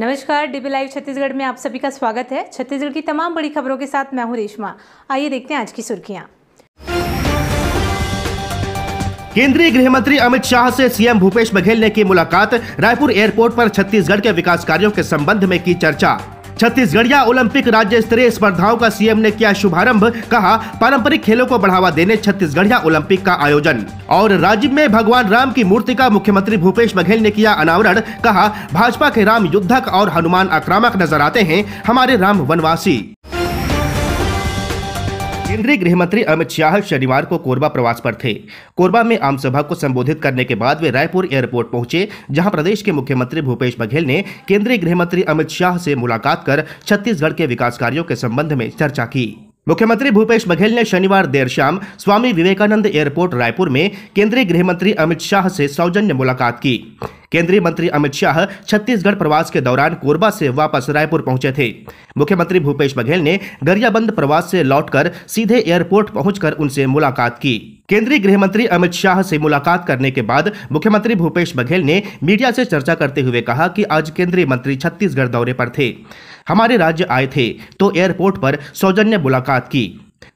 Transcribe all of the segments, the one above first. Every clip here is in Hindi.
नमस्कार, डीबी लाइव छत्तीसगढ़ में आप सभी का स्वागत है। छत्तीसगढ़ की तमाम बड़ी खबरों के साथ मैं हूं रेशमा। आइए देखते हैं आज की सुर्खियां। केंद्रीय गृह मंत्री अमित शाह से सीएम भूपेश बघेल ने की मुलाकात। रायपुर एयरपोर्ट पर छत्तीसगढ़ के विकास कार्यों के संबंध में की चर्चा। छत्तीसगढ़िया ओलंपिक राज्य स्तरीय स्पर्धाओं का सीएम ने किया शुभारंभ। कहा, पारंपरिक खेलों को बढ़ावा देने छत्तीसगढ़िया ओलंपिक का आयोजन। और राज्य में भगवान राम की मूर्ति का मुख्यमंत्री भूपेश बघेल ने किया अनावरण। कहा, भाजपा के राम युद्धक और हनुमान आक्रामक नजर आते हैं, हमारे राम वनवासी। केंद्रीय गृह मंत्री अमित शाह शनिवार को कोरबा प्रवास पर थे। कोरबा में आम सभा को संबोधित करने के बाद वे रायपुर एयरपोर्ट पहुंचे, जहां प्रदेश के मुख्यमंत्री भूपेश बघेल ने केंद्रीय गृह मंत्री अमित शाह से मुलाकात कर छत्तीसगढ़ के विकास कार्यों के संबंध में चर्चा की। मुख्यमंत्री भूपेश बघेल ने शनिवार देर शाम स्वामी विवेकानंद एयरपोर्ट रायपुर में केंद्रीय गृह मंत्री अमित शाह से सौजन्य मुलाकात की। केंद्रीय मंत्री अमित शाह छत्तीसगढ़ प्रवास के दौरान कोरबा से वापस रायपुर पहुंचे थे। मुख्यमंत्री भूपेश बघेल ने गरियाबंद प्रवास से लौटकर सीधे एयरपोर्ट पहुंचकर उनसे मुलाकात की। केंद्रीय गृह मंत्री अमित शाह से मुलाकात करने के बाद मुख्यमंत्री भूपेश बघेल ने मीडिया से चर्चा करते हुए कहा कि आज केंद्रीय मंत्री छत्तीसगढ़ दौरे पर थे, हमारे राज्य आए थे तो एयरपोर्ट पर सौजन्य मुलाकात की।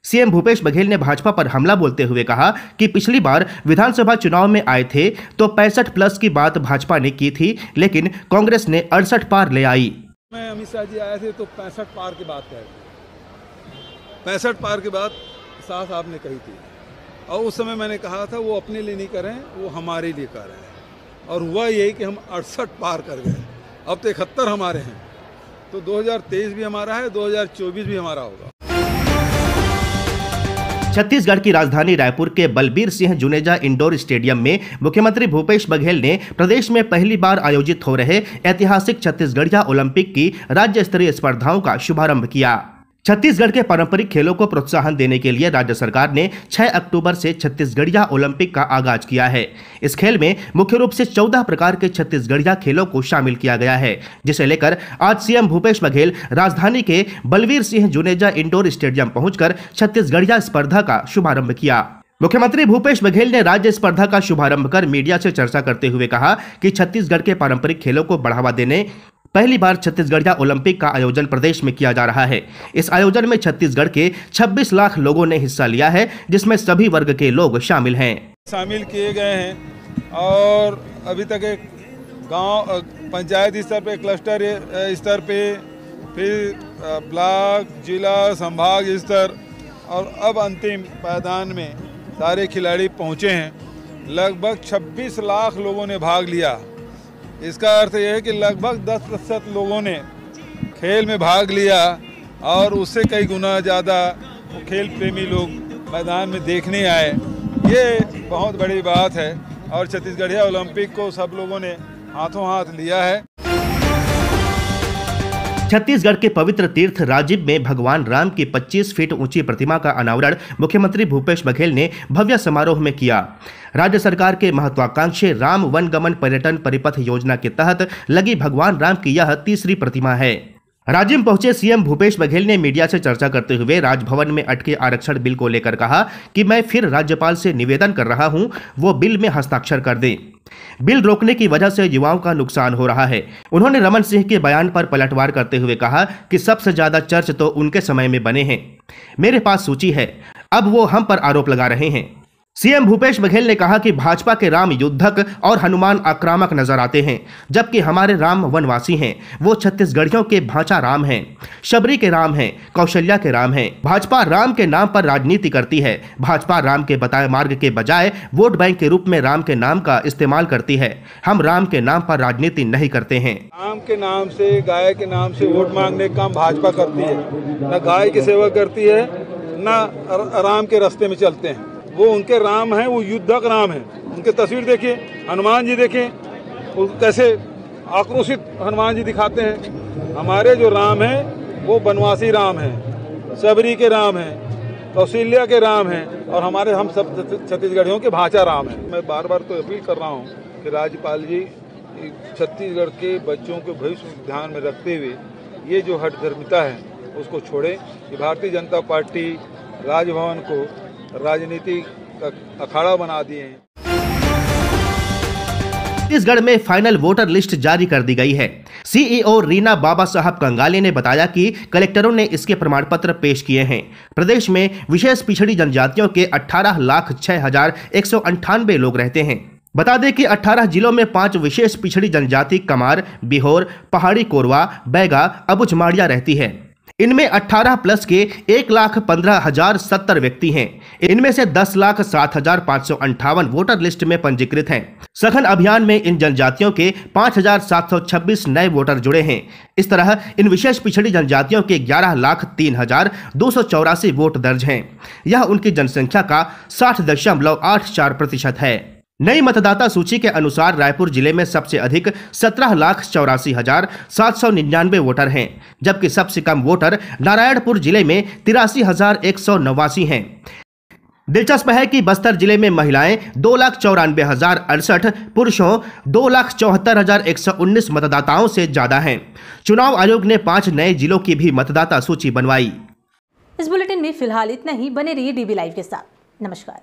सीएम भूपेश बघेल ने भाजपा पर हमला बोलते हुए कहा कि पिछली बार विधानसभा चुनाव में आए थे तो 65+ की बात भाजपा ने की थी, लेकिन कांग्रेस ने 68 पार ले आई। मैं अमित शाह जी आए थे तो 65 पार की बात कह रहे थे। 65 पार की बात शाह साहब ने कही थी और उस समय मैंने कहा था वो अपने लिए नहीं कर रहे हैं, वो हमारे लिए कर रहे हैं। और हुआ यही कि हम 68 पार कर गए। अब तो 71 हमारे हैं, तो 2023 भी हमारा है, 2024 भी हमारा होगा। छत्तीसगढ़ की राजधानी रायपुर के बलबीर सिंह जुनेजा इंडोर स्टेडियम में मुख्यमंत्री भूपेश बघेल ने प्रदेश में पहली बार आयोजित हो रहे ऐतिहासिक छत्तीसगढ़िया ओलंपिक की राज्य स्तरीय स्पर्धाओं का शुभारंभ किया। छत्तीसगढ़ के पारंपरिक खेलों को प्रोत्साहन देने के लिए राज्य सरकार ने 6 अक्टूबर से छत्तीसगढ़िया ओलंपिक का आगाज किया है। इस खेल में मुख्य रूप से 14 प्रकार के छत्तीसगढ़िया खेलों को शामिल किया गया है, जिसे लेकर आज सीएम भूपेश बघेल राजधानी के बलबीर सिंह जुनेजा इंडोर स्टेडियम पहुंचकर छत्तीसगढ़िया स्पर्धा का शुभारंभ किया। मुख्यमंत्री भूपेश बघेल ने राज्य स्पर्धा का शुभारंभ कर मीडिया से चर्चा करते हुए कहा कि छत्तीसगढ़ के पारंपरिक खेलों को बढ़ावा देने पहली बार छत्तीसगढ़िया ओलंपिक का आयोजन प्रदेश में किया जा रहा है। इस आयोजन में छत्तीसगढ़ के 26 लाख लोगों ने हिस्सा लिया है, जिसमें सभी वर्ग के लोग शामिल किए गए हैं। और अभी तक एक गांव पंचायत स्तर पे, क्लस्टर स्तर पे, फिर ब्लॉक, जिला, संभाग स्तर और अब अंतिम पायदान में सारे खिलाड़ी पहुंचे हैं। लगभग 26 लाख लोगों ने भाग लिया। इसका अर्थ यह है कि लगभग 10% लोगों ने खेल में भाग लिया और उससे कई गुना ज़्यादा खेल प्रेमी लोग मैदान में देखने आए। ये बहुत बड़ी बात है और छत्तीसगढ़िया ओलंपिक को सब लोगों ने हाथों हाथ लिया है। छत्तीसगढ़ के पवित्र तीर्थ राजिम में भगवान राम की 25 फीट ऊंची प्रतिमा का अनावरण मुख्यमंत्री भूपेश बघेल ने भव्य समारोह में किया। राज्य सरकार के महत्वाकांक्षी राम वनगमन पर्यटन परिपथ योजना के तहत लगी भगवान राम की यह तीसरी प्रतिमा है। राजिम पहुंचे सीएम भूपेश बघेल ने मीडिया से चर्चा करते हुए राजभवन में अटके आरक्षण बिल को लेकर कहा कि मैं फिर राज्यपाल से निवेदन कर रहा हूं, वो बिल में हस्ताक्षर कर दें। बिल रोकने की वजह से युवाओं का नुकसान हो रहा है। उन्होंने रमन सिंह के बयान पर पलटवार करते हुए कहा कि सबसे ज्यादा चर्च तो उनके समय में बने हैं, मेरे पास सूची है, अब वो हम पर आरोप लगा रहे हैं। सीएम भूपेश बघेल ने कहा कि भाजपा के राम युद्धक और हनुमान आक्रामक नजर आते हैं, जबकि हमारे राम वनवासी हैं। वो छत्तीसगढ़ियों के भांचा राम हैं, शबरी के राम हैं, कौशल्या के राम हैं। भाजपा राम के नाम पर राजनीति करती है। भाजपा राम के बताए मार्ग के बजाय वोट बैंक के रूप में राम के नाम का इस्तेमाल करती है। हम राम के नाम पर राजनीति नहीं करते हैं। राम के नाम से, गाय के नाम से वोट मांगने का काम भाजपा करती है। न गाय की सेवा करती है, न राम के रास्ते में चलते हैं। वो उनके राम हैं, वो युद्धक राम हैं। उनके तस्वीर देखिए, हनुमान जी देखें, वो कैसे आक्रोशित हनुमान जी दिखाते हैं। हमारे जो राम हैं वो बनवासी राम हैं, सबरी के राम हैं, कौशल्या के राम हैं और हम सब छत्तीसगढ़ियों के भांचा राम हैं। मैं बार बार तो अपील कर रहा हूँ कि राज्यपाल जी छत्तीसगढ़ के बच्चों के भविष्य को ध्यान में रखते हुए ये जो हठधर्मिता है उसको छोड़ें। कि भारतीय जनता पार्टी राजभवन को राजनीति का अखाड़ा बना दिए हैं। छत्तीसगढ़ में फाइनल वोटर लिस्ट जारी कर दी गई है। सीईओ रीना बाबा साहब कंगाले ने बताया कि कलेक्टरों ने इसके प्रमाण पत्र पेश किए हैं। प्रदेश में विशेष पिछड़ी जनजातियों के 18,06,198 लोग रहते हैं। बता दें कि 18 जिलों में 5 विशेष पिछड़ी जनजाति कमार, बिहोर, पहाड़ी कोरवा, बैगा, अबुझमाड़िया रहती है। इनमें 18 प्लस के 1,15,070 व्यक्ति हैं। इनमें से 10,07,558 वोटर लिस्ट में पंजीकृत हैं। सघन अभियान में इन जनजातियों के 5,726 नए वोटर जुड़े हैं। इस तरह इन विशेष पिछड़ी जनजातियों के 11,03,284 वोट दर्ज हैं। यह उनकी जनसंख्या का 60.84% है। नई मतदाता सूची के अनुसार रायपुर जिले में सबसे अधिक 17,84,799 वोटर हैं, जबकि सबसे कम वोटर नारायणपुर जिले में 83,189 हैं। दिलचस्प है कि बस्तर जिले में महिलाएं 2,94,068, पुरुषों 2,74,119 मतदाताओं से ज्यादा हैं। चुनाव आयोग ने 5 नए जिलों की भी मतदाता सूची बनवाई। इस बुलेटिन में फिलहाल इतना ही। बने रहिए डीबी लाइव के साथ। नमस्कार।